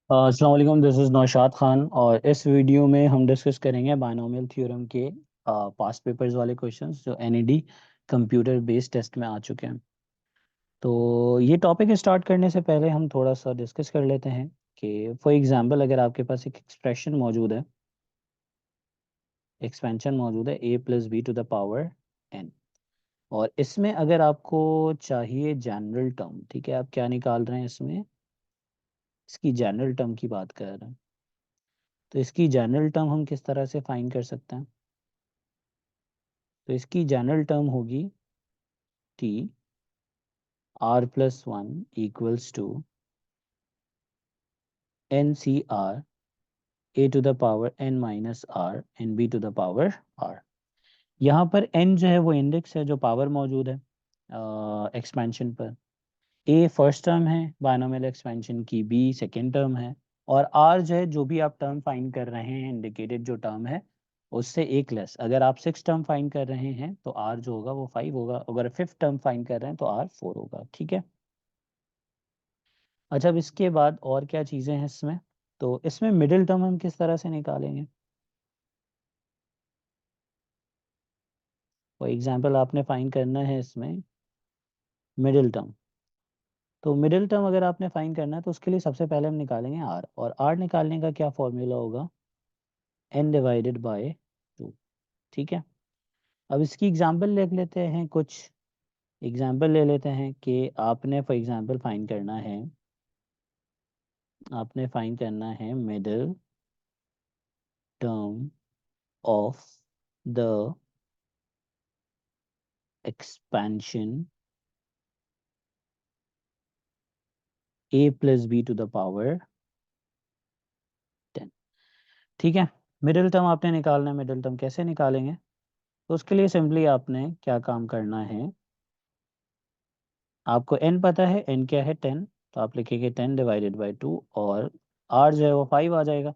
अस्सलाम वालेकुम, this is Naushad Khan और इस वीडियो में हम डिस्कस करेंगे बायनोमियल थ्योरम के पास्ट पेपर्स वाले क्वेश्चंस जो एनईडी कंप्यूटर बेस्ड टेस्ट में आ चुके हैं। तो ये टॉपिक स्टार्ट करने से पहले हम थोड़ा सा डिस्कस कर लेते हैं कि फॉर एग्जांपल अगर आपके पास एक एक्सप्रेशन मौजूद है, एक्सपेंशन मौजूद है a plus B to the power n, और इसमें अगर आपको चाहिए जनरल टर्म, ठीक है, आप क्या निकाल रहे हैं इसमें, इसकी जनरल टर्म की बात कर रहे हैं। तो इसकी जनरल टर्म हम किस तरह से फाइंड कर सकते हैं? तो इसकी जनरल टर्म होगी t r plus one equals to n C R A to the power N minus are N B to the power r. यहाँ पर एन जो है वो इंडेक्स है जो पावर मौजूद है एक्सपेंशन पर। ए फर्स्ट टर्म है बायनोमियल एक्सपेंशन की, बी सेकेंड टर्म है, और आर जो है जो भी आप टर्म फाइंड कर रहे हैं इंडिकेटेड जो टर्म है उससे एक लेस। अगर आप सिक्स टर्म फाइंड कर रहे हैं तो आर जो होगा वो फाइव होगा, अगर फिफ्थ टर्म फाइंड कर रहे हैं तो आर फोर होगा। ठीक है। अच्छा, अब इसके बाद और क्या चीज़ें हैं इसमें? तो इसमें मिडिल टर्म हम किस तरह से निकालेंगे? फॉर एग्जांपल आपने फाइंड करना है इसमें मिडिल टर्म। तो मिडिल टर्म अगर आपने फाइंड करना है तो उसके लिए सबसे पहले हम निकालेंगे आर, और आर निकालने का क्या फॉर्मूला होगा? N divided by two. ठीक है। अब इसकी एग्जांपल ले लेते हैं, कुछ एग्जांपल ले लेते हैं कि आपने फॉर एग्जांपल फाइंड करना है, आपने फाइंड करना है middle term of the expansion a plus B to the power 10। ठीक है। मिडिल टर्म आपने निकालना है, मिडिल टर्म कैसे निकालेंगे? तो उसके लिए सिंपली आपने क्या काम करना है, आपको n पता है, n क्या है 10, तो आप लिखेंगे 10 डिवाइडेड बाई टू, और r जो है वो 5 आ जाएगा।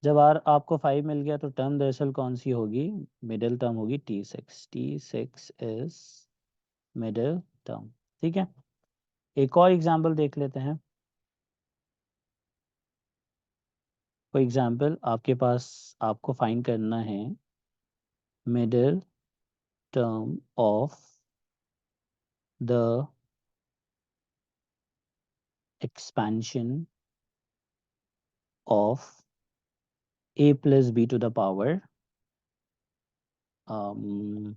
जब r आपको 5 मिल गया तो टर्म दरअसल कौन सी होगी? मिडिल टर्म होगी t6। t6 is middle term. ठीक है। एक और एग्जांपल देख लेते हैं। फॉर एग्जांपल आपके पास, आपको फाइंड करना है middle term of the expansion of a plus b to the power um,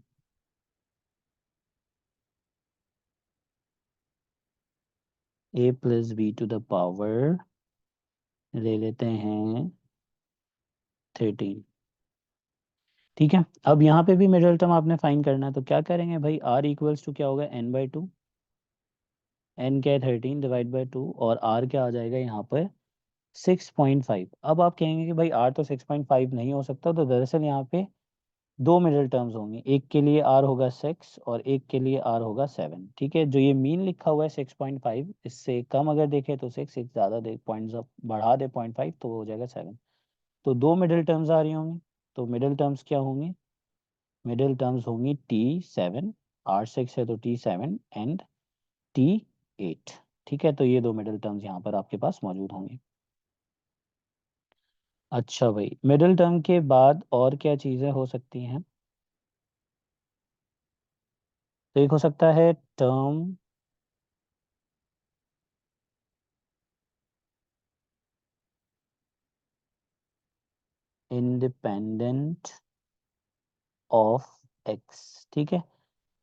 a plus b to the power ले लेते हैं 13। ठीक है। अब यहाँ पे भी मिडिल टर्म आपने फाइंड करना है, तो क्या करेंगे भाई? r इक्वल्स टू क्या होगा? n by two. n क्या है? 13 डिवाइड बाई टू, और r क्या आ जाएगा यहाँ पर? 6.5। अब आप कहेंगे कि भाई r तो 6.5 नहीं हो सकता, तो दरअसल यहाँ पे दो मिडिल टर्म्स होंगे, एक के लिए आर होगा 6 और एक के लिए आर होगा 7। ठीक है। जो ये मीन लिखा हुआ है 6.5, इससे कम अगर देखे तो 6, एक ज़्यादा दे पॉइंट्स बढ़ा दे 0.5 तो वो हो जाएगा 7। तो दो मिडिल टर्म्स आ रही होंगी। तो मिडिल टर्म्स क्या होंगी? मिडिल टर्म्स होंगी T7, R6 है तो T7 एंड T8। ठीक है। तो ये दो मिडिल टर्म्स यहाँ पर आपके पास मौजूद होंगे। अच्छा भाई, मिडिल टर्म के बाद और क्या चीज़ें हो सकती हैं? तो एक हो सकता है टर्म इंडिपेंडेंट ऑफ एक्स। ठीक है।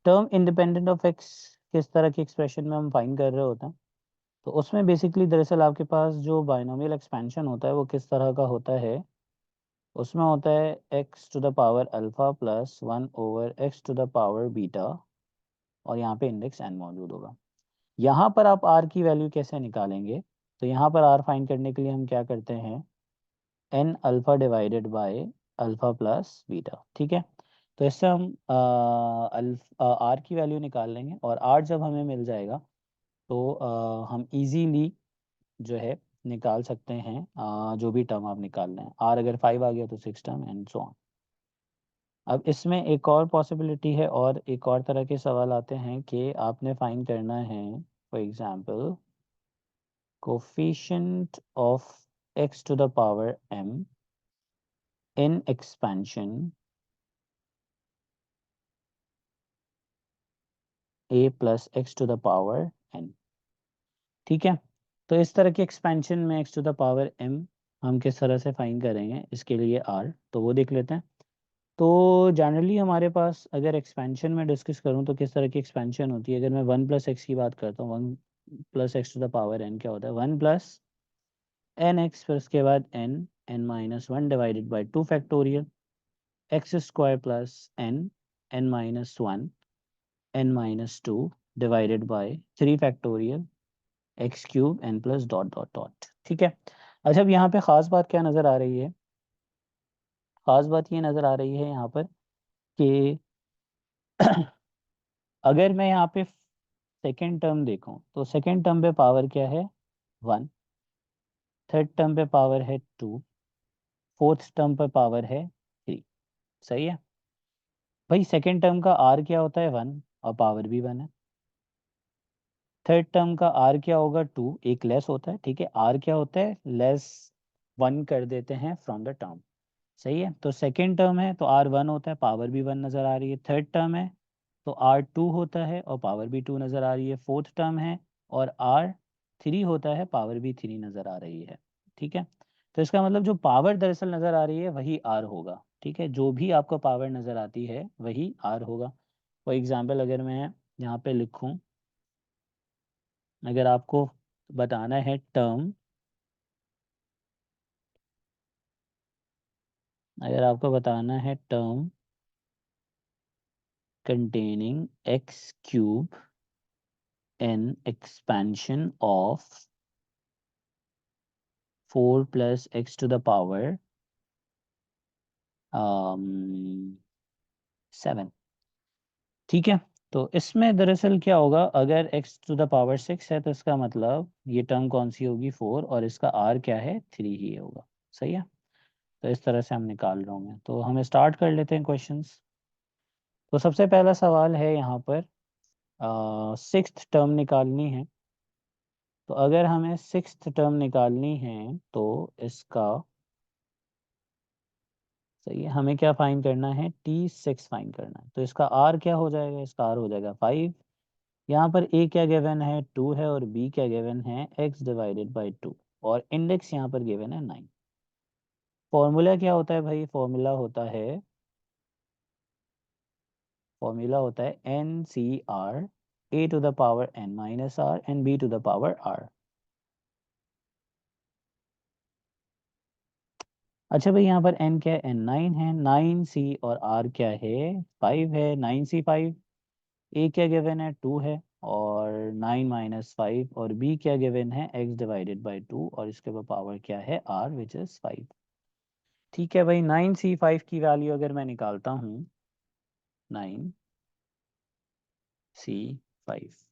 टर्म इंडिपेंडेंट ऑफ एक्स किस तरह की एक्सप्रेशन में हम फाइंड कर रहे होते हैं? तो उसमें बेसिकली दरअसल आपके पास जो बायनोमियल एक्सपेंशन होता है वो किस तरह का होता है? उसमें होता है X to the power alpha plus one over X to the power beta, और यहाँ पे इंडेक्स एन मौजूद होगा। यहाँ पर आप आर की वैल्यू कैसे निकालेंगे? तो यहाँ पर आर फाइंड करने के लिए हम क्या करते हैं? N alpha divided by alpha plus beta. ठीक है। तो इससे हम आर की वैल्यू निकाल लेंगे, और आर जब हमें मिल जाएगा तो हम इजीली जो है निकाल सकते हैं जो भी टर्म आप निकाल रहे हैं। आर अगर 5 आ गया तो six term and so on. अब इसमें एक और पॉसिबिलिटी है, और एक और तरह के सवाल आते हैं कि आपने फाइंड करना है for example coefficient of x to the power m in expansion a plus x to the power n। ठीक है, तो इस तरह के एक्सपेंशन में x to the power m हम किस तरह से फाइंड करेंगे, इसके लिए r तो वो देख लेते हैं। तो जनरली हमारे पास अगर एक्सपेंशन में डिस्कस करूं तो किस तरह की एक्सपेंशन होती है, अगर मैं 1 + x की बात करता हूँ, 1 + x to the power n क्या होता है, 1 + n x, फिर उसके बाद n (n-1) divided by 2 factorial x² plus n(n-1) n-2 divided by 3 factorial x³ n plus dot dot dot. ठीक है, अच्छा अब यहाँ पे ख़ास बात क्या नज़र आ रही है, ख़ास बात ये नज़र आ रही है यहाँ पर कि अगर मैं यहाँ पे सेकेंड टर्म देखूँ तो सेकेंड टर्म पे पावर क्या है 1, थर्ड टर्म पे पावर है 2, फोर्थ टर्म पे पावर है 3। सही है भाई, सेकेंड टर्म का आर क्या होता है 1 और पावर भी 1 है। थर्ड टर्म का आर क्या होगा 2, एक लेस होता है, ठीक है, आर क्या होता है लेस 1 कर देते हैं फ्रॉम द टर्म। सही है, तो सेकेंड टर्म है तो आर 1 होता है, पावर भी 1 नज़र आ रही है। थर्ड टर्म है तो आर 2 होता है और पावर भी 2 नज़र आ रही है। फोर्थ टर्म है और आर 3 होता है, पावर भी 3 नज़र आ रही है। ठीक है, तो इसका मतलब जो पावर दरअसल नज़र आ रही है वही आर होगा। ठीक है, जो भी आपको पावर नज़र आती है वही आर होगा। फॉर एग्जाम्पल अगर मैं यहाँ पे लिखूँ, अगर आपको बताना है टर्म, अगर आपको बताना है term containing x³ n expansion of 4 plus x to the power 7। ठीक है, तो इसमें दरअसल क्या होगा, अगर x टू द पावर 6 है तो इसका मतलब ये टर्म कौन सी होगी 4 और इसका r क्या है 3 ही होगा। सही है, तो इस तरह से हम निकाल रहा हूँ मैं, तो हम स्टार्ट कर लेते हैं क्वेश्चंस। तो सबसे पहला सवाल है यहाँ पर सिक्स्थ टर्म निकालनी है। तो अगर हमें सिक्स्थ टर्म निकालनी है तो इसका सही है, हमें क्या फाइंड करना है T6 फाइंड करना है। तो इसका R क्या हो जाएगा, इसका R हो जाएगा 5। यहाँ पर A क्या गिवन है 2 है और B क्या गिवन है x डिवाइडेड बाई 2 और इंडेक्स यहाँ पर गिवन है 9। फॉर्मूला क्या होता है भाई, फॉर्मूला होता है NCR A to the power n minus r and B to the power r। अच्छा भाई, यहाँ पर n क्या है, n 9 है, 9c और r क्या है 5 है, 9c 5। ए क्या गिवन है 2 है और 9 - 5 और बी क्या गिवन है x डिवाइडेड बाई 2 और इसके ऊपर पावर क्या है r विच इज 5। ठीक है भाई, 9c5 की वैल्यू अगर मैं निकालता हूँ 9c5,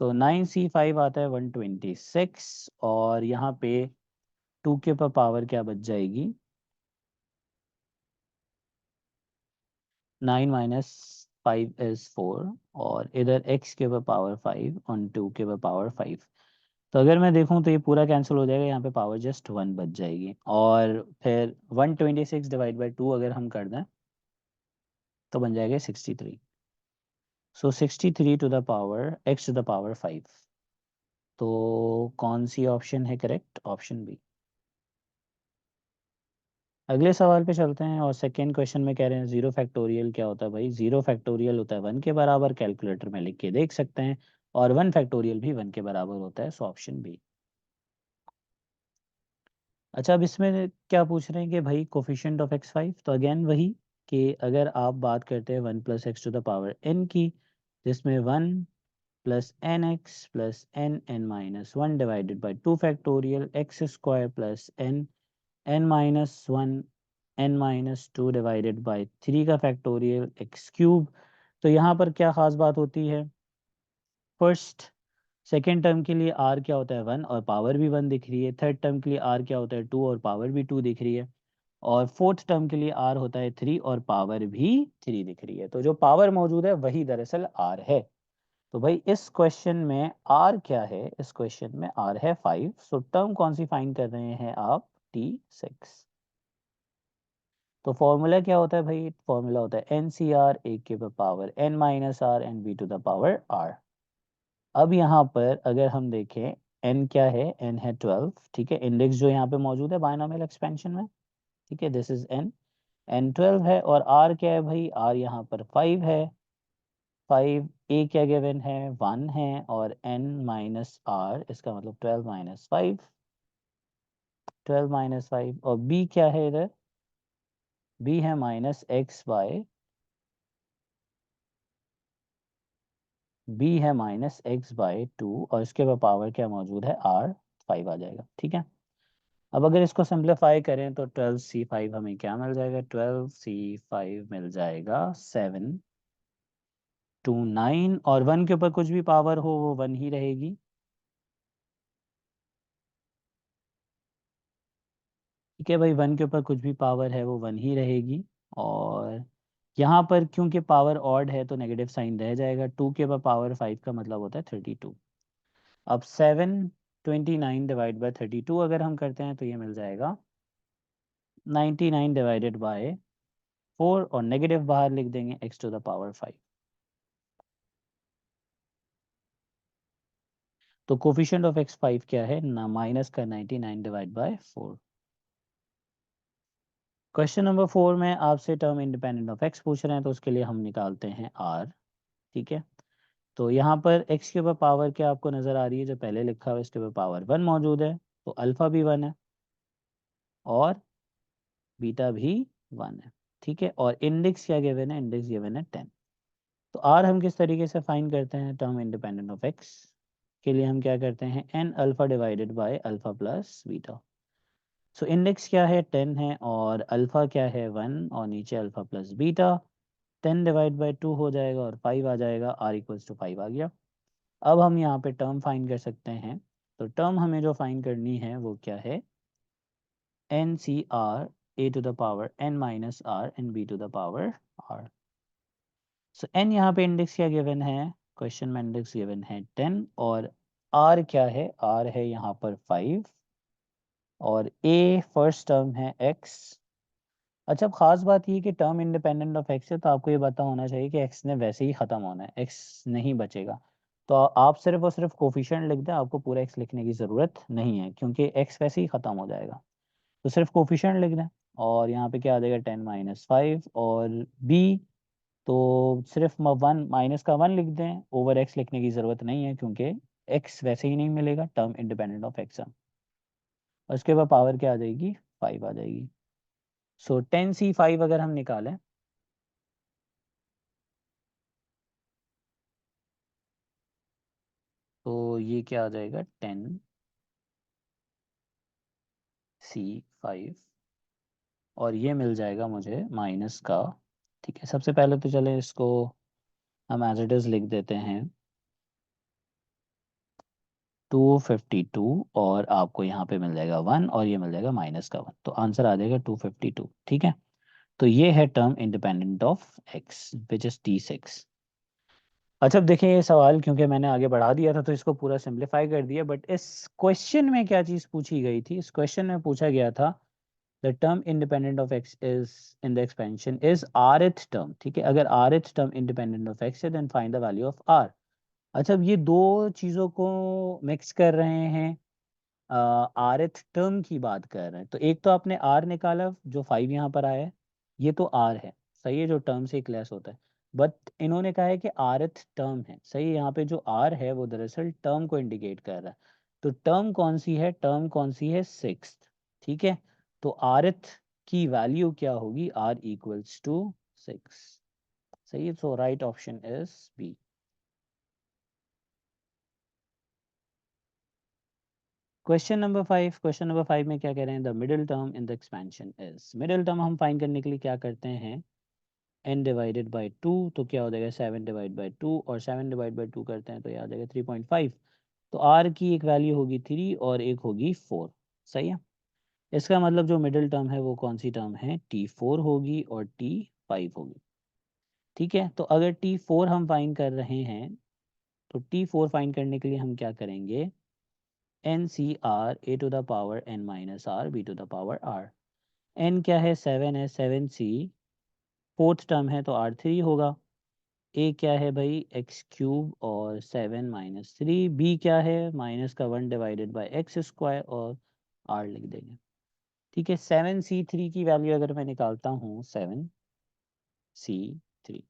तो 9c5 आता है 126 और यहाँ पे 2 के ऊपर पावर क्या बच जाएगी 9 - 5 इज 4 और इधर x के ऊपर पावर 5 और 2 के ऊपर पावर 5। तो अगर मैं देखूं तो ये पूरा कैंसिल हो जाएगा, यहाँ पे पावर जस्ट 1 बच जाएगी और फिर 126 डिवाइड बाई 2 अगर हम कर दें तो बन जाएगा 63। So 63 to the power x to the power 5। तो कौन सी ऑप्शन है करेक्ट, ऑप्शन बी। अगले सवाल पे चलते हैं और सेकेंड क्वेश्चन में कह रहे हैं जीरो फैक्टोरियल क्या होता है भाई, जीरो फैक्टोरियल होता है 1 के बराबर, कैलकुलेटर में लिख के देख सकते हैं, और 1 फैक्टोरियल भी 1 के बराबर होता है, सो ऑप्शन बी। अच्छा अब इसमें क्या पूछ रहे हैं कि भाई कोफिशिएंट ऑफ x5, तो अगेन वही कि अगर आप बात करते हैं 1 + x to the power n की, जिसमें 1 + nx + n(n-1) divided by 2 factorial x² plus n(n-1) n-2 divided by 3 का फैक्टोरियल x³। तो यहाँ पर क्या खास बात होती है, फर्स्ट सेकेंड टर्म के लिए r क्या होता है 1 और पावर भी 1 दिख रही है, थर्ड टर्म के लिए r क्या होता है 2 और पावर भी 2 दिख रही है, और फोर्थ टर्म के लिए r होता है 3 और पावर भी 3 दिख रही है। तो जो पावर मौजूद है वही दरअसल r है। तो भाई इस क्वेश्चन में आर क्या है, इस क्वेश्चन में आर है 5, सो टर्म कौन सी फाइंड कर रहे हैं आप, T6। तो फॉर्मूला क्या होता है भाई, फॉर्मूला होता है एन सी आर ए के power N minus are N B to the power R. अब यहाँ पर अगर हम देखें, n क्या है, n है 12, ठीक है, इंडेक्स जो यहाँ पे मौजूद है बायनोमियल एक्सपेंशन में, ठीक है, दिस इज n 12 है, और r क्या है भाई, r यहाँ पर 5 है, 5 a क्या गिवन है 1 है, और n माइनस r, इसका मतलब 12 माइनस 5, 12 माइनस 5, और b क्या है इधर, b है माइनस एक्स बाय, b है माइनस एक्स बाय 2, और इसके बाद पावर क्या मौजूद है, r 5 आ जाएगा, ठीक है। अब अगर इसको सिंप्लीफाई करें तो 12c5 हमें क्या मिल जाएगा, 12c5 मिल जाएगा 729, और 1 के ऊपर कुछ भी पावर हो वो 1 ही रहेगी, ठीक है भाई, 1 के ऊपर कुछ भी पावर है वो 1 ही रहेगी। और यहाँ पर क्योंकि पावर ऑड है तो नेगेटिव साइन रह जाएगा, 2 के ऊपर पावर 5 का मतलब होता है 32। अब 729 डिवाइड बाय 32 अगर हम करते हैं तो ये मिल जाएगा 99 डिवाइडेड बाय 4, और नेगेटिव बाहर लिख देंगे x टू द पावर 5। तो कोफिशिएंट ऑफ x 5 क्या है ना, माइनस का 99 डिवाइड बाय 4। क्वेश्चन नंबर 4 में आपसे टर्म इंडिपेंडेंट ऑफ x पूछ रहे हैं, तो उसके लिए हम निकालते हैं r, ठीक है। तो यहाँ पर x के ऊपर पावर क्या आपको नज़र आ रही है, जो पहले लिखा हुआ है इसके ऊपर पावर 1 मौजूद है, तो अल्फा भी 1 है और बीटा भी 1 है, ठीक है। और इंडेक्स क्या गिवन है, इंडेक्स गिवन है 10। तो r हम किस तरीके से फाइंड करते हैं टर्म इंडिपेंडेंट ऑफ x के लिए, हम क्या करते हैं n alpha divided by alpha plus beta. So index क्या है 10 है, और अल्फा क्या है 1, और नीचे alpha plus beta, 10 divide by 2 हो जाएगा और 5 आ जाएगा, आर इक्वल्स टू 5 आ गया। अब हम यहाँ पे टर्म फाइंड कर सकते हैं, तो टर्म हमें जो फाइंड करनी है वो क्या है, N C R A to the power N minus are N B to the power R. So N यहाँ पे इंडेक्स क्या गिवन है, क्वेश्चन में इंडेक्स गिवन है 10, और आर क्या है, आर है यहाँ पर 5, और ए फर्स्ट टर्म है एक्स। अच्छा, अब खास बात ये कि टर्म इंडिपेंडेंट ऑफ एक्स है, तो आपको ये पता होना चाहिए कि एक्स ने वैसे ही ख़त्म होना है, एक्स नहीं बचेगा। तो आप सिर्फ और सिर्फ कोफिशिएंट लिख दें, आपको पूरा एक्स लिखने की ज़रूरत नहीं है, क्योंकि एक्स वैसे ही ख़त्म हो जाएगा। तो सिर्फ कोफिशिएंट लिख दें, और यहाँ पे क्या आ जाएगा 10 माइनस 5, और बी तो सिर्फ 1 माइनस का 1 लिख दें, ओवर एक्स लिखने की ज़रूरत नहीं है, क्योंकि एक्स वैसे ही नहीं मिलेगा, टर्म इंडिपेंडेंट ऑफ एक्स है। और उसके बाद पावर क्या आ जाएगी, 5 आ जाएगी। सो 10c5 अगर हम निकालें, तो ये क्या आ जाएगा 10c5, और ये मिल जाएगा मुझे माइनस का, ठीक है। सबसे पहले तो चले इसको हम एज इट इज़ लिख देते हैं 252, और आपको यहाँ पे मिल जाएगा 1, और ये मिल जाएगा माइनस का 1, तो आंसर आ जाएगा 252, ठीक है। तो ये है term independent of x which is T6। अच्छा, अब देखें ये सवाल क्योंकि मैंने आगे बढ़ा दिया था तो इसको पूरा सिंप्लीफाई कर दिया, बट इस क्वेश्चन में क्या चीज़ पूछी गई थी, इस क्वेश्चन में पूछा गया था the term independent of x is in the expansion is rth term, ठीक है। अगर rth term independent of x है then find the value of r। अच्छा, अब ये दो चीज़ों को मिक्स कर रहे हैं, rth टर्म की बात कर रहे हैं, तो एक तो आपने r निकाला जो 5 यहाँ पर आया है, ये तो r है, सही है, जो टर्म से क्लैश होता है। बट इन्होंने कहा है कि rth टर्म है, सही है, यहाँ पे जो r है वो दरअसल टर्म को इंडिकेट कर रहा है। तो टर्म कौन सी है, टर्म कौन सी है, 6th, ठीक है। तो rth की वैल्यू क्या होगी, r इक्वल्स टू 6, सही है। So right option is B. Question number 5 में क्या कह रहे हैं, the middle term in the expansion is, middle term हम फाइंड करने के लिए क्या करते हैं, n डिवाइडेड बाई 2, तो क्या हो जाएगा 7 डिवाइड बाई 2, और 7 डिवाइड बाई 2 करते हैं तो ये आ जाएगा 3.5। तो r की एक वैल्यू होगी 3 और एक होगी 4, सही है। इसका मतलब जो मिडिल टर्म है वो कौन सी टर्म है, T4 होगी और T5 होगी, ठीक है। तो अगर T4 हम फाइंड कर रहे हैं तो T4 फाइंड करने के लिए हम क्या करेंगे, NCR a to the power n minus r b to the power r। n क्या है, 7 है, 7c फोर्थ टर्म है तो R3 होगा। a क्या है भाई, एक्स क्यूब और 7 माइनस 3। b क्या है, माइनस का 1 डिवाइडेड बाई एक्स स्क्वायर और r लिख देंगे। ठीक है, 7c3 की वैल्यू अगर मैं निकालता हूँ 7c3,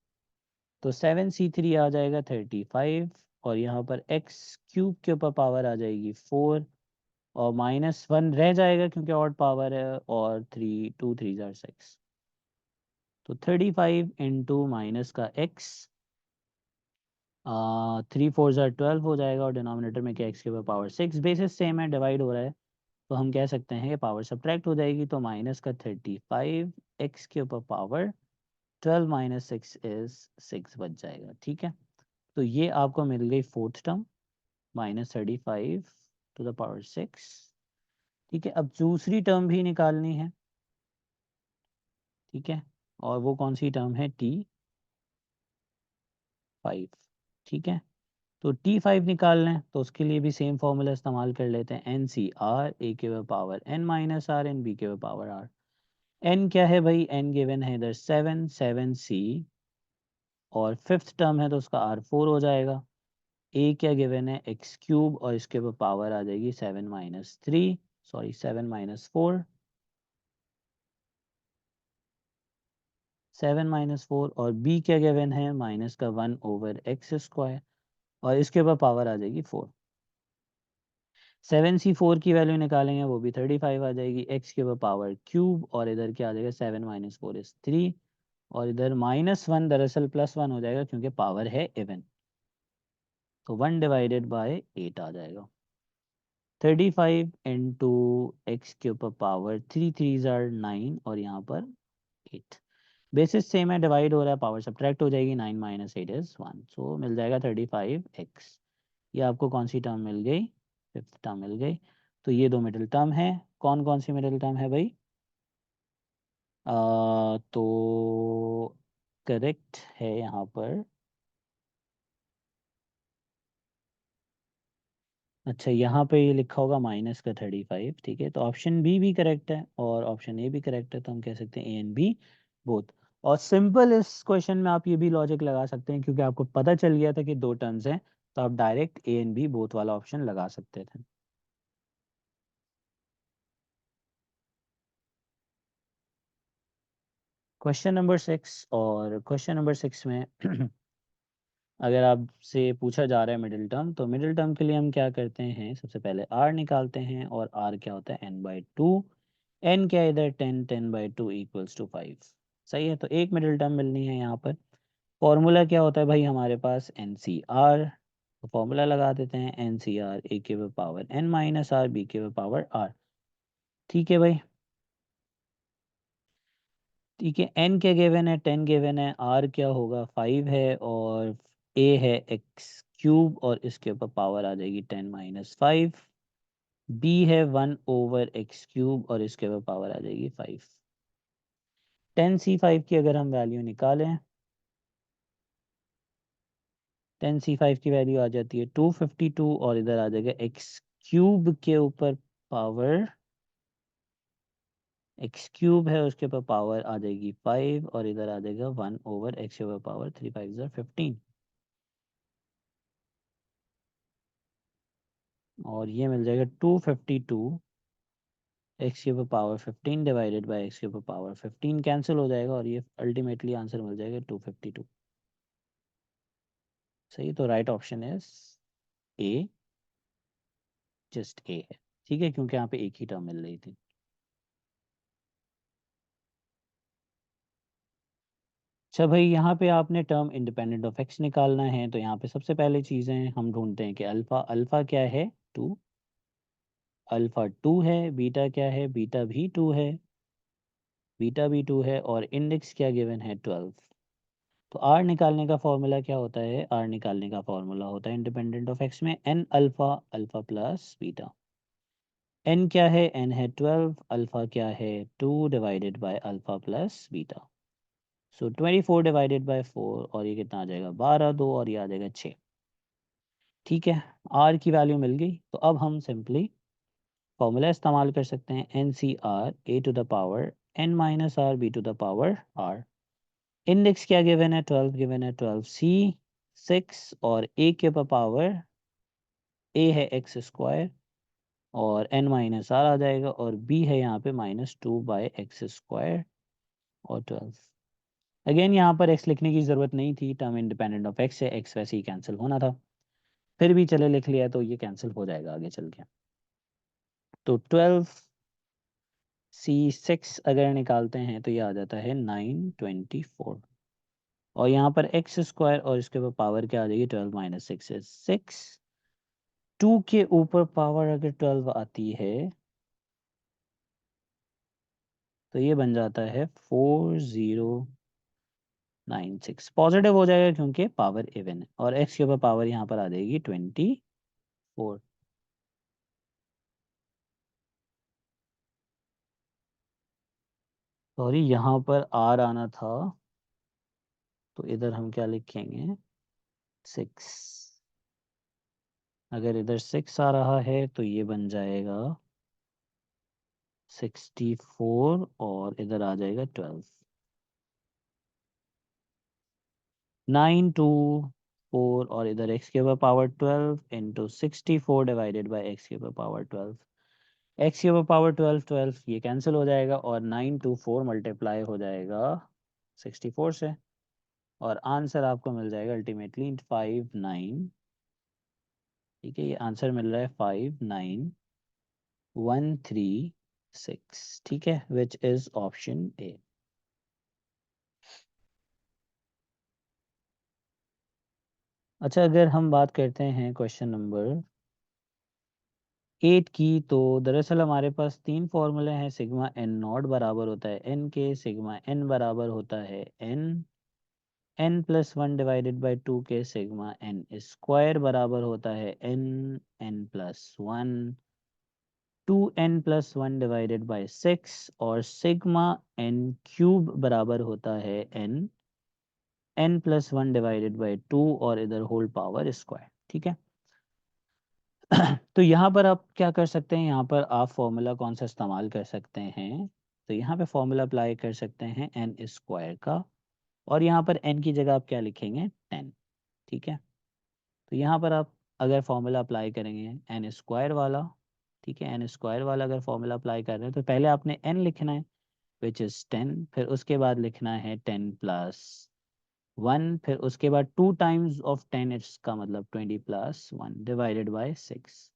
तो 7c3 आ जाएगा 35 और यहाँ पर एक्स क्यूब के ऊपर पावर आ जाएगी 4 और -1 रह जाएगा क्योंकि ऑड पावर है और 3 2 3 जार 6। तो 35 इंटू माइनस का एक्स, 3 4 जार 12 हो जाएगा और डिनोमिनेटर में क्या एक्स के ऊपर पावर 6, बेसिस सेम है, डिवाइड हो रहा है तो हम कह सकते हैं कि पावर सब्ट्रैक्ट हो जाएगी। तो माइनस का 35 एक्स के ऊपर पावर 12 माइनस 6 इज 6 बच जाएगा। ठीक है, तो ये आपको मिल गई fourth term, -35 to the power 6। ठीक है, अब दूसरी टर्म भी निकालनी है। ठीक है, और वो कौन सी टर्म है, T5। ठीक है, तो T5 निकाल लें तो उसके लिए भी सेम फॉर्मूला इस्तेमाल कर लेते हैं, NCR a के power n minus are N B के पावर r। n क्या है भाई, n गिवन है इधर 7 7c और फिफ्थ टर्म है तो उसका R4 हो जाएगा। a क्या गिवन है, एक्स क्यूब और इसके ऊपर पावर आ जाएगी 7 माइनस 3, सॉरी 7 माइनस 4, 7 माइनस 4 और b क्या गिवन है, माइनस का 1 ओवर एक्स स्क्वायर और इसके ऊपर पावर आ जाएगी 4। 7c4 की वैल्यू निकालेंगे वो भी 35 आ जाएगी, एक्स के ऊपर पावर क्यूब और इधर क्या आ जाएगा, 7 माइनस 4 इज 3 और इधर -1 दरअसल +1 हो जाएगा क्योंकि पावर है इवन, तो 1 डिवाइडेड बाय 8 आ जाएगा। 35 इंटू एक्स के ऊपर पावर 3 3 जार 9 और यहाँ पर 8, बेसिस सेम है, डिवाइड हो रहा है, पावर सब्ट्रैक्ट हो जाएगी, 9 माइनस 8 इज 1, सो मिल जाएगा 35x। ये आपको कौन सी टर्म मिल गई, फिफ्थ टर्म मिल गई। तो ये दो मिडिल टर्म है, कौन कौन सी मिडिल टर्म है भाई, तो करेक्ट है यहाँ पर, अच्छा यहाँ पे ये लिखा होगा माइनस का 35। ठीक है, तो ऑप्शन बी भी करेक्ट है और ऑप्शन ए भी करेक्ट है, तो हम कह सकते हैं ए एंड बी बोथ। और सिंपल इस क्वेश्चन में आप ये भी लॉजिक लगा सकते हैं क्योंकि आपको पता चल गया था कि दो टर्म्स हैं, तो आप direct A and B both वाला ऑप्शन लगा सकते थे। क्वेश्चन नंबर 6, और क्वेश्चन नंबर 6 में अगर आपसे पूछा जा रहा है मिडिल टर्म, तो मिडिल टर्म के लिए हम क्या करते हैं, सबसे पहले r निकालते हैं और r क्या होता है n/2। n क्या है इधर 10, 10/2 इक्वल्स टू 5। सही है, तो एक मिडिल टर्म मिलनी है यहाँ पर। फॉर्मूला क्या होता है भाई हमारे पास, NCR, तो फॉर्मूला लगा देते हैं, NCR a के power n minus R B के पावर r। ठीक है भाई, ठीक है, n क्या गिवन है, 10 गिवन है, r क्या होगा 5 है और a है एक्स क्यूब और इसके ऊपर पावर आ जाएगी 10 माइनस 5, b है 1 ओवर एक्स क्यूब और इसके ऊपर पावर आ जाएगी 5। 10c5 की अगर हम वैल्यू निकालें, 10c5 की वैल्यू आ जाती है 252 और इधर आ जाएगा एक्स क्यूब के ऊपर पावर, एक्स क्यूब है उसके ऊपर पावर आ जाएगी 5 और इधर आ जाएगा 1 ओवर एक्स के ऊपर पावर 3 5 15 और ये मिल जाएगा 252 एक्स के ऊपर पावर 15 डिवाइडेड बाय एक्स के ऊपर पावर 15 कैंसिल हो जाएगा और ये अल्टीमेटली आंसर मिल जाएगा 252। सही, तो right option is a, just a है। ठीक है, क्योंकि यहाँ पे एक ही टर्म मिल रही थी। अच्छा भाई, यहाँ पे आपने टर्म इंडिपेंडेंट ऑफ एक्स निकालना है, तो यहाँ पे सबसे पहले चीज़ें हम ढूंढते हैं कि अल्फा, अल्फा क्या है 2, अल्फा 2 है, बीटा क्या है, बीटा भी 2 है, बीटा भी 2 है और इंडेक्स क्या गिवन है 12। तो आर निकालने का फॉर्मूला क्या होता है, आर निकालने का फॉर्मूला होता है इंडिपेंडेंट ऑफ एक्स में N alpha, alpha plus beta. N क्या है, एन है 12, अल्फा क्या है 2 divided by alpha plus beta. So 24 divided by 4 और ये कितना आ जाएगा 12, 2 और ये आ जाएगा 6। ठीक है, r की वैल्यू मिल गई, तो अब हम सिंपली फॉर्मूला इस्तेमाल कर सकते हैं, N C R A to the power n minus R B to the power r। Index क्या गिवन है, 12 गिवन है, 12c 6, और a के पावर a है एक्स स्क्वायर, और n माइनस आर आ जाएगा, और b है यहाँ पे -2/x², और 12। अगेन यहाँ पर x लिखने की ज़रूरत नहीं थी, टर्म इंडिपेंडेंट ऑफ x है, x वैसे ही कैंसिल होना था, फिर भी चले लिख लिया तो ये कैंसिल हो जाएगा आगे चल के। तो 12c6 अगर निकालते हैं तो ये आ जाता है 924, और यहाँ पर एक्स स्क्वायर और इसके ऊपर पावर क्या आ जाएगी, 12 माइनस 6 है 6, 2 के ऊपर पावर अगर 12 आती है तो ये बन जाता है 4096, पॉजिटिव हो जाएगा क्योंकि पावर इवन है, और एक्स के ऊपर पावर यहाँ पर आ जाएगी 24। सॉरी, यहाँ पर आर आना था, तो इधर हम क्या लिखेंगे, 6। अगर इधर 6 आ रहा है तो ये बन जाएगा 64, और इधर आ जाएगा 12। 924, और इधर x के ऊपर power 12 into 64 divided by x के ऊपर पावर 12। एक्स के ऊपर पावर 12 12 ये कैंसिल हो जाएगा, और 924 मल्टीप्लाई हो जाएगा 64 से, और आंसर आपको मिल जाएगा अल्टीमेटली 59। ठीक है, ये आंसर मिल रहा है 59136। ठीक है, विच इज ऑप्शन ए। अच्छा, अगर हम बात करते हैं क्वेश्चन नंबर 8 की, तो दरअसल हमारे पास 3 फॉर्मूले हैं, सिग्मा एन नॉट बराबर होता है एन के, सिग्मा एन बराबर होता है N N plus 1 divided by 2 के, सिग्मा एन स्क्वायर बराबर होता है N N plus 1, 2n plus 1 divided by 6, और सिग्मा एन क्यूब बराबर होता है N N plus 1 divided by 2, और इधर होल पावर स्क्वायर। ठीक है, तो यहाँ पर आप क्या कर सकते हैं, यहाँ पर आप फॉर्मूला कौन सा इस्तेमाल कर सकते हैं, तो यहाँ पे फॉर्मूला अप्लाई कर सकते हैं एन स्क्वायर का, और यहाँ पर एन की जगह आप क्या लिखेंगे, 10। ठीक है, तो यहाँ पर आप अगर फॉर्मूला अप्लाई करेंगे एन स्क्वायर वाला, ठीक है, एन स्क्वायर वाला अगर फॉर्मूला अप्लाई कर रहे हैं तो पहले आपने एन लिखना है विच इज़ 10, फिर उसके बाद लिखना है 10 प्लस 1, फिर उसके बाद 2 टाइम्स ऑफ 10, इसका मतलब 20 प्लस 1 डिवाइडेड बाई 6।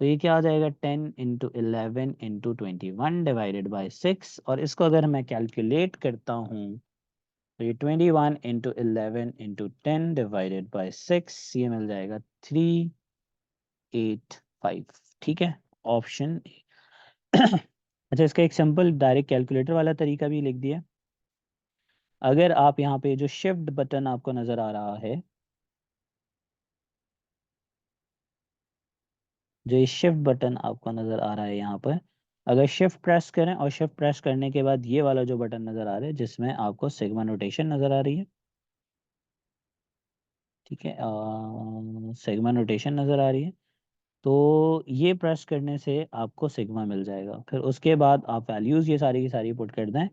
तो ये क्या आ जाएगा, 10 इंटू 11 इंटू 21 डिवाइडेड बाई 6, और इसको अगर मैं कैलकुलेट करता हूँ तो ये 21 इंटू 11 इंटू 10 डिवाइडेड बाई 6, ये मिल जाएगा 385। ठीक है, ऑप्शन ए। अच्छा, इसका एक सिंपल डायरेक्ट कैलकुलेटर वाला तरीका भी लिख दिया। अगर आप यहाँ पे जो शिफ्ट बटन आपको नज़र आ रहा है, जो ये शिफ्ट बटन आपको नज़र आ रहा है यहाँ पर, अगर शिफ्ट प्रेस करें और शिफ्ट प्रेस करने के बाद ये वाला जो बटन नज़र आ रहा है जिसमें आपको सिग्मा नोटेशन नज़र आ रही है, ठीक है, सिग्मा नोटेशन नज़र आ रही है, तो ये प्रेस करने से आपको सिग्मा मिल जाएगा। फिर उसके बाद आप वैल्यूज़ ये सारी की सारी पुट कर दें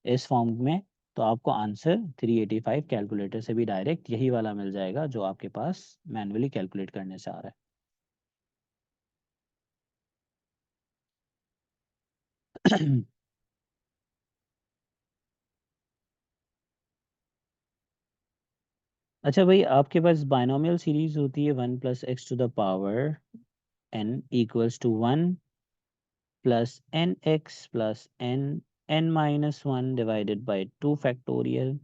इस फॉर्म में, तो आपको आंसर 385 कैलकुलेटर से भी डायरेक्ट यही वाला मिल जाएगा जो आपके पास मैनुअली कैलकुलेट करने से आ रहा है। अच्छा भाई, आपके पास बाइनोमियल सीरीज होती है 1 plus X to the power n equals to 1 plus N X plus N N minus 1 divided by 2 factorial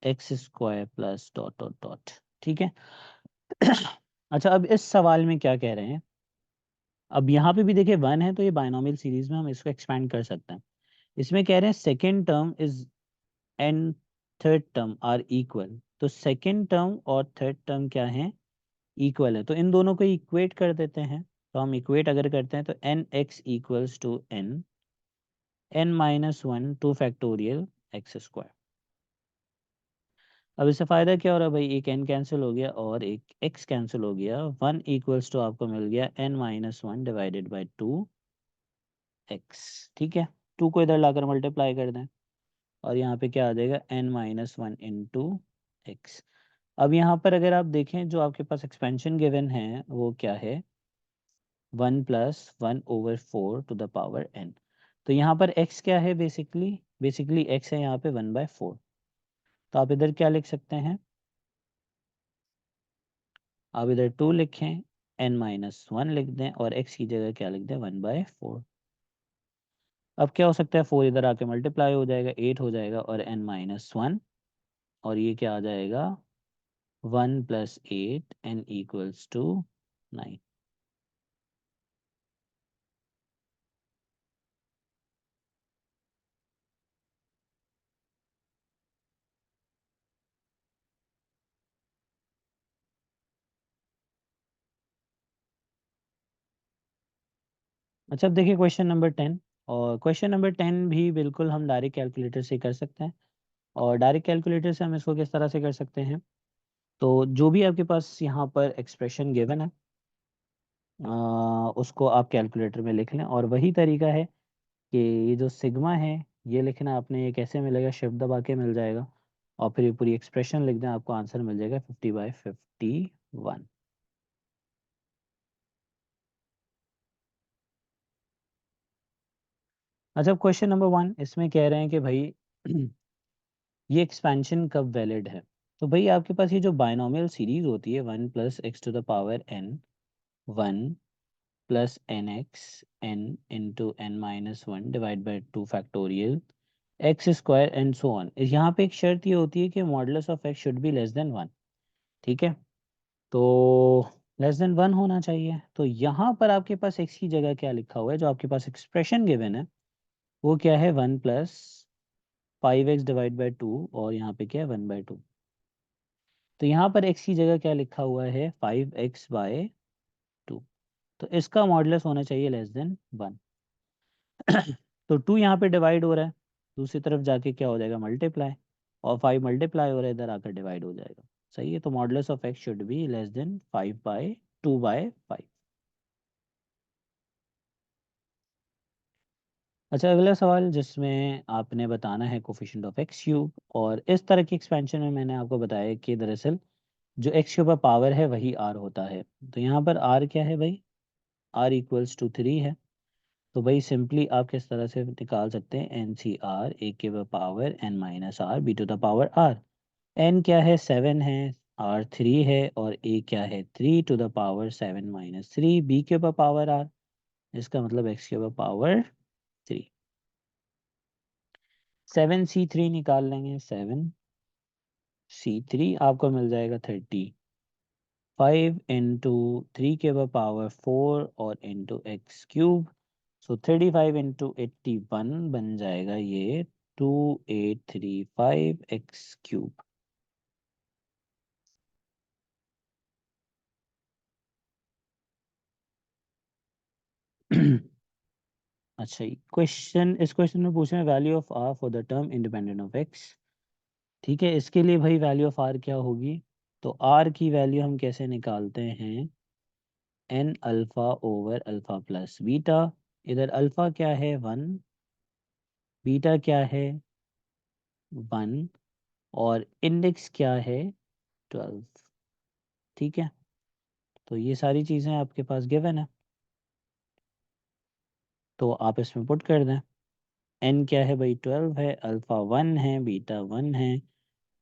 X square plus dot dot dot. ठीक है। अच्छा, अब इस सवाल में क्या कह रहे हैं, अब यहाँ पे भी देखिए 1 है तो ये बाइनोमियल सीरीज में हम इसको एक्सपेंड कर सकते हैं। इसमें कह रहे हैं second term is and third term are equal, तो सेकेंड टर्म और थर्ड टर्म क्या है, इक्वल है, तो इन दोनों को इक्वेट कर देते हैं। तो हम इक्वेट अगर करते हैं तो N X equals to N N minus 1 2 factorial X square. अब इससे फ़ायदा क्या हो रहा है भाई, एक n कैंसिल हो गया और एक x कैंसिल हो गया, 1 इक्वल्स टू आपको मिल गया n-1 डिवाइडेड बाई 2x। ठीक है, 2 को इधर लाकर मल्टीप्लाई कर दें और यहाँ पे क्या आ जाएगा n-1 इंटू एक्स। अब यहाँ पर अगर आप देखें जो आपके पास एक्सपेंशन गिवन है वो क्या है, 1+1/4 टू द पावर n। तो यहाँ पर x क्या है, बेसिकली x है यहाँ पे 1/4। तो आप इधर क्या लिख सकते हैं, आप इधर 2 लिखें, n-1 लिख दें और x की जगह क्या लिख दें 1/4। अब क्या हो सकता है, 4 इधर आके मल्टीप्लाई हो जाएगा, 8 हो जाएगा और n-1 और ये क्या आ जाएगा 1+8 n इक्वल्स टू 9। अच्छा अब देखिए क्वेश्चन नंबर 10। और क्वेश्चन नंबर 10 भी बिल्कुल हम डायरेक्ट कैलकुलेटर से कर सकते हैं। और डायरेक्ट कैलकुलेटर से हम इसको किस तरह से कर सकते हैं, तो जो भी आपके पास यहाँ पर एक्सप्रेशन गिवन है उसको आप कैलकुलेटर में लिख लें। और वही तरीका है कि ये जो सिग्मा है ये लिखना आपने, ये कैसे मिलेगा, शिफ्ट दबा के मिल जाएगा और फिर ये पूरी एक्सप्रेशन लिख दें, आपको आंसर मिल जाएगा 50/51। अच्छा क्वेश्चन नंबर 1 इसमें कह रहे हैं कि भाई ये एक्सपेंशन कब वैलिड है। तो भाई आपके पास ये जो बायनोमियल सीरीज होती है 1+x⁴n 1+n(x)n(n-1) divide by 2 factorial x² and so on. यहाँ पे एक शर्त ये होती है कि modulus of x should be less than 1। ठीक है, तो लेस देन 1 होना चाहिए। तो यहाँ पर आपके पास x की जगह क्या लिखा हुआ है, जो आपके पास एक्सप्रेशन गिवन है वो क्या है 1+5x डिवाइड बाई 2 और यहाँ पे क्या है 1/2। तो यहाँ पर x की जगह क्या लिखा हुआ है 5x/2। तो इसका मॉडुलस होना चाहिए लेस देन 1। तो 2 यहाँ पे डिवाइड हो रहा है, दूसरी तरफ जाके क्या हो जाएगा मल्टीप्लाई, और 5 मल्टीप्लाई हो रहा है इधर आकर डिवाइड हो जाएगा। सही है, तो modulus of x should be less than 5/2/5। अच्छा अगला सवाल जिसमें आपने बताना है कोफिशिएंट ऑफ एक्स क्यूब। और इस तरह की एक्सपेंशन में मैंने आपको बताया कि दरअसल जो एक्स के ऊपर पावर है वही आर होता है। तो यहाँ पर आर क्या है भाई, आर इक्वल्स टू 3 है। तो भाई सिंपली आप किस तरह से निकाल सकते हैं, एन सी आर ए के power n-r B to the power R. N क्या है 7 है, आर 3 है और ए क्या है 3 टू द पावर 7-3 बी के ऊपर पावर आर, इसका मतलब एक्स के ऊपर पावर 3। 7c3 निकाल लेंगे, 7c3 आपको मिल जाएगा 35 इंटू 3 के पावर 4 और इंटू एक्स क्यूब। सो 35 इंटू 81 बन जाएगा ये 2835 x³ अच्छा क्वेश्चन, इस क्वेश्चन में पूछ रहे हैं value of R for the term independent of X. ठीक है, इसके लिए भाई वैल्यू ऑफ आर क्या होगी, तो आर की वैल्यू हम कैसे निकालते हैं, N alpha over alpha plus beta. इधर अल्फा क्या है 1, बीटा क्या है 1 और इंडेक्स क्या है 12। ठीक है, तो ये सारी चीज़ें आपके पास गिवन है, तो आप इसमें पुट कर दें। एन क्या है भाई 12 है, अल्फ़ा 1 है, बीटा 1 है,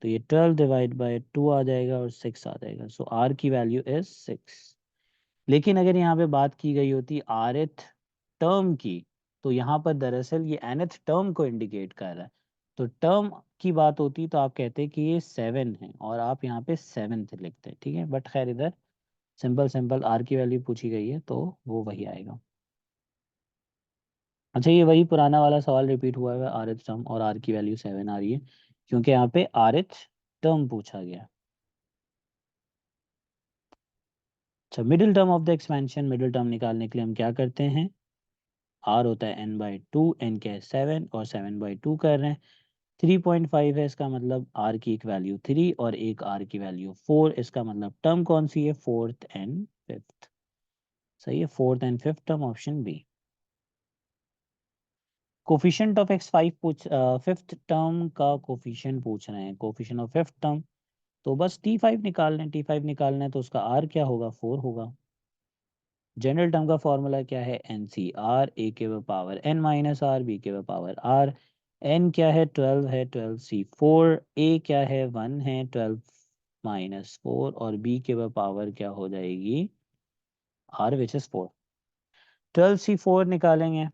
तो ये 12 डिवाइड बाय 2 आ जाएगा और 6 आ जाएगा। सो आर की वैल्यू इज 6। लेकिन अगर यहाँ पे बात की गई होती rth टर्म की, तो यहाँ पर दरअसल ये nth टर्म को इंडिकेट कर रहा है। तो टर्म की बात होती तो आप कहते कि ये 7 है और आप यहाँ पे 7th लिखते हैं। ठीक है, बट खैर इधर सिंपल सिंपल आर की वैल्यू पूछी गई है तो वो वही आएगा। अच्छा ये वही पुराना वाला सवाल रिपीट हुआ है, आर एच टर्म और आर की वैल्यू 7 आ रही है क्योंकि यहाँ पे आर एच टर्म पूछा गया। अच्छा middle term of the expansion, middle term निकालने के लिए हम क्या करते हैं, आर होता है n/2, n क्या है 7 और 7/2 कर रहे हैं। 3.5 है, इसका मतलब आर की एक वैल्यू 3 और एक आर की वैल्यू 4, इसका मतलब टर्म कौन सी है, फोर्थ एंड फिफ्थ। सही है, fourth and fifth term, option B. Coefficient of x5 पूछ, फिफ्थ टर्म का कोफिशिएंट पूछ रहे हैं, कोफिशिएंट ऑफ फिफ्थ टर्म। तो बस T5 निकालना है, T5 निकालना है तो उसका R क्या होगा, 4 होगा। जनरल टर्म का फॉर्मूला क्या है, एन सी आर, ए के power n minus R, B के पावर r। n क्या है, 12 है, 12c4। a क्या है, 1 है, 12 - 4, और b के पावर क्या हो जाएगी, r विच इज 4। 12c4 निकालेंगे,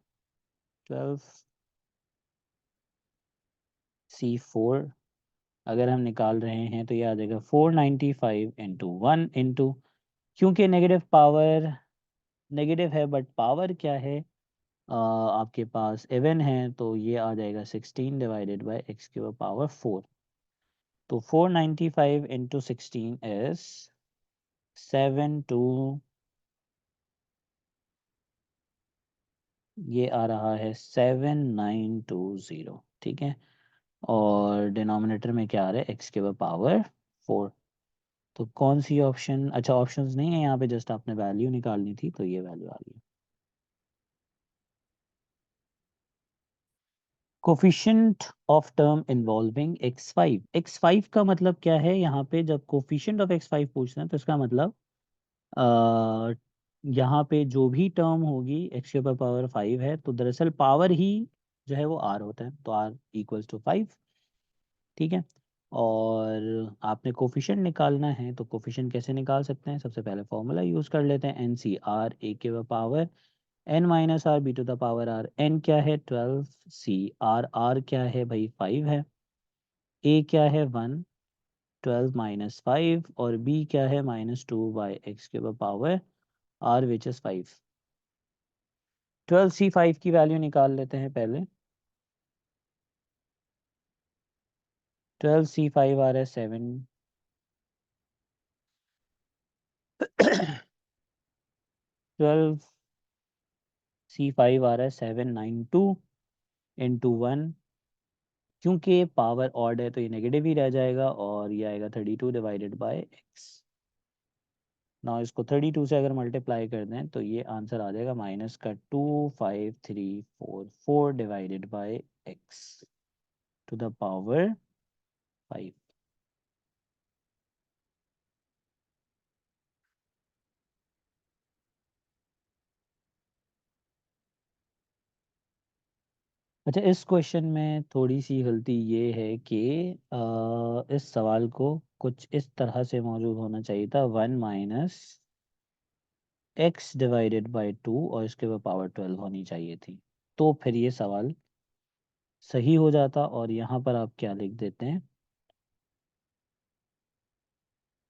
12c4 अगर हम निकाल रहे हैं तो ये आ जाएगा 495 इंटू 1 इंटू, क्योंकि नेगेटिव पावर नेगेटिव है बट पावर क्या है, आपके पास इवन है, तो ये आ जाएगा 16 डिवाइडेड बाय एक्स के पावर 4। तो 495 इंटू 16 इज 7 2, ये आ रहा है 7920, ठीक है। और डिनोमिनेटर में क्या आ रहा है, एक्स के पावर 4। तो कौन सी ऑप्शन, अच्छा ऑप्शंस नहीं है यहाँ पे, जस्ट आपने वैल्यू निकालनी थी, तो ये वैल्यू आ रही है। Coefficient of term involving x5 का मतलब क्या है, यहाँ पे जब कोफिशिएंट ऑफ x5 पूछते हैं तो इसका मतलब अ, यहाँ पे जो भी टर्म होगी x के ऊपर पावर 5 है, तो दरअसल पावर ही जो है वो r होता है, तो r इक्वल्स टू 5, ठीक है। और आपने कोफिशिएंट निकालना है, तो कोफिशिएंट कैसे निकाल सकते हैं, सबसे पहले फॉर्मूला यूज़ कर लेते हैं, एन सी आर, ए के power n minus R, B to the power R. n क्या है, 12, सी आर, आर क्या है भाई, 5 है, a क्या है, 1, 12 - 5, और b क्या है, -2 बाई एक्स के power r which is 5। 12c5 की वैल्यू निकाल लेते हैं पहले। 12c5 आ रहा है 7 12c5 आ रहा है 792 इंटू 1, क्योंकि पावर ऑड है तो ये नेगेटिव ही रह जाएगा, और ये आएगा 32 डिवाइडेड बाय एक्स। ना इसको 32 से अगर मल्टीप्लाई कर दें तो ये आंसर आ जाएगा माइनस का 25344 divided by X to the power 5। अच्छा, इस क्वेश्चन में थोड़ी सी गलती ये है कि इस सवाल को कुछ इस तरह से मौजूद होना चाहिए था, 1 माइनस एक्स डिवाइडेड बाई 2, और इसके पावर 12 होनी चाहिए थी, तो फिर ये सवाल सही हो जाता। और यहाँ पर आप क्या लिख देते हैं,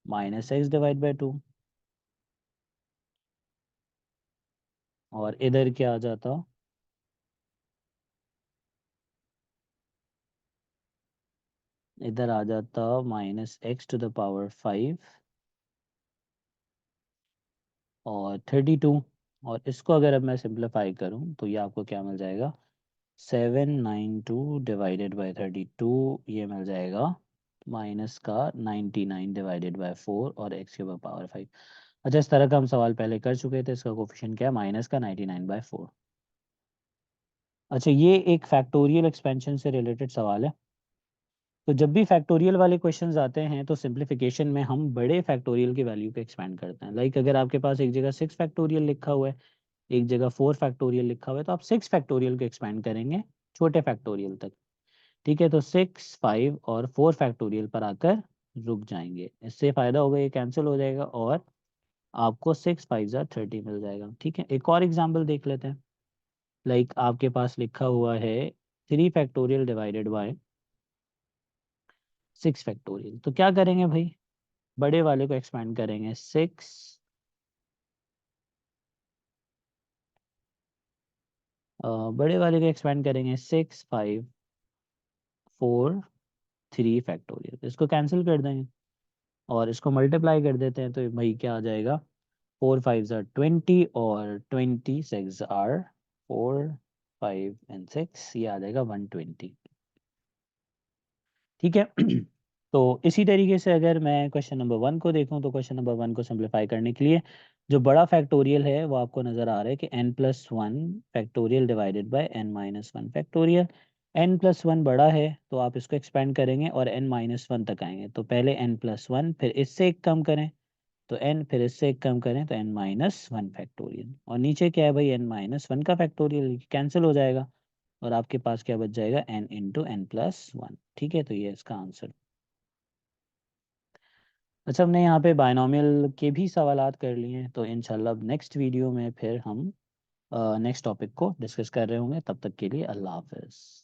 -x/2, और इधर क्या आ जाता, इधर आ जाता -x⁵ और 32। और इसको अगर अब मैं सिंप्लीफाई करूं तो ये आपको क्या मिल जाएगा, 792 डिवाइडेड बाई 32, ये मिल जाएगा माइनस का 99 डिवाइडेड बाई 4, और एक्स के पावर 5। अच्छा, इस तरह का हम सवाल पहले कर चुके थे, इसका कोफिशिएंट क्या है, माइनस का 99/4। अच्छा, ये एक फैक्टोरियल एक्सपेंशन से रिलेटेड सवाल है। तो जब भी फैक्टोरियल वाले क्वेश्चंस आते हैं तो सिंप्लीफिकेशन में हम बड़े फैक्टोरियल की वैल्यू को एक्सपेंड करते हैं। लाइक अगर आपके पास एक जगह 6 फैक्टोरियल लिखा हुआ है, एक जगह 4 फैक्टोरियल लिखा हुआ है, तो आप 6 फैक्टोरियल को एक्सपेंड करेंगे छोटे फैक्टोरियल तक, ठीक है। तो 6, 5 और 4 फैक्टोरियल पर आकर रुक जाएंगे। इससे फ़ायदा होगा, ये कैंसिल हो जाएगा और आपको 6 × 5 = 30 मिल जाएगा, ठीक है। एक और एग्जाम्पल देख लेते हैं। लाइक आपके पास लिखा हुआ है 3 फैक्टोरियल डिवाइडेड बाय 6 फैक्टोरियल, तो क्या करेंगे भाई, बड़े वाले को एक्सपेंड करेंगे, 6, बड़े वाले को एक्सपेंड करेंगे 6, 5, 4, 3 फैक्टोरियल, इसको कैंसिल कर देंगे और इसको मल्टीप्लाई कर देते हैं, तो भाई क्या आ जाएगा, 4 × 5 = 20, और 20 × 6 = 4, 5 and 6, ये आ जाएगा 120। ठीक है। तो इसी तरीके से अगर मैं क्वेश्चन नंबर 1 को देखूं, तो क्वेश्चन नंबर 1 को सिंप्लीफाई करने के लिए जो बड़ा फैक्टोरियल है वो आपको नज़र आ रहा है कि n+1 factorial divided by n-1 factorial. n+1 बड़ा है तो आप इसको एक्सपेंड करेंगे और n-1 तक आएंगे, तो पहले n+1 फिर इससे एक कम करें तो n, फिर इससे एक कम करें तो n-1 फैक्टोरियल, और नीचे क्या है भाई n-1 का फैक्टोरियल, कैंसिल हो जाएगा और आपके पास क्या बच जाएगा n इंटू n+1। ठीक है, तो ये इसका आंसर। अच्छा, हमने यहाँ पे बायनोमियल के भी सवालात कर लिए हैं, तो इंशाल्लाह नेक्स्ट वीडियो में फिर हम नेक्स्ट टॉपिक को डिस्कस कर रहे होंगे। तब तक के लिए अल्लाह हाफिज़।